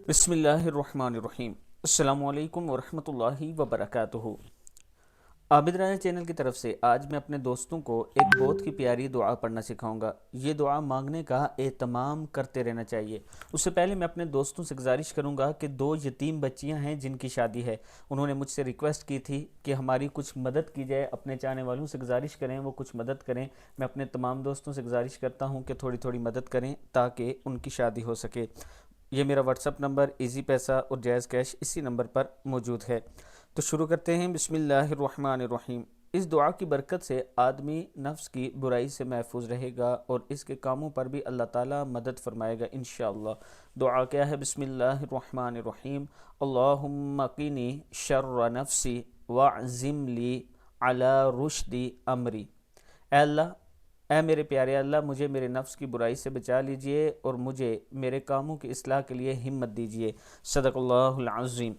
بسم اللہ الرحمن الرحیم۔ السلام علیکم ورحمۃ اللہ وبرکاتہ۔ عابد رانا چینل کی طرف سے آج میں اپنے دوستوں کو ایک بہت ہی پیاری دعا پڑھنا سکھاؤں گا۔ یہ دعا مانگنے کا اہتمام کرتے رہنا چاہیے۔ اس سے پہلے میں اپنے دوستوں سے گزارش کروں گا کہ 2 یتیم بچیاں ہیں جن کی شادی ہے، انہوں نے مجھ سے ریکویسٹ کی تھی کہ ہماری کچھ مدد کی جائے، اپنے چاہنے والوں سے گزارش کریں وہ کچھ مدد کریں۔ میں اپنے تمام دوستوں سے گزارش کرتا ہوں کہ تھوڑی تھوڑی مدد کریں تاکہ ان کی شادی ہو سکے۔ یہ میرا واٹس اپ نمبر، ایزی پیسہ اور جائز کیش اسی نمبر پر موجود ہے۔ تو شروع کرتے ہیں۔ بسم اللہ الرحمن الرحیم۔ اس دعا کی برکت سے آدمی نفس کی برائی سے محفوظ رہے گا اور اس کے کاموں پر بھی اللہ تعالیٰ مدد فرمائے گا انشاءاللہ۔ دعا کیا ہے؟ بسم اللہ الرحمن الرحیم۔ اللہم قنی شر نفسی واعزم لی علی رشد امری۔ اے اللہ، اے میرے پیارے اللہ، مجھے میرے نفس کی برائی سے بچا لیجئے اور مجھے میرے کاموں کی اصلاح کے لیے ہمت دیجئے۔ صدق اللہ العظیم۔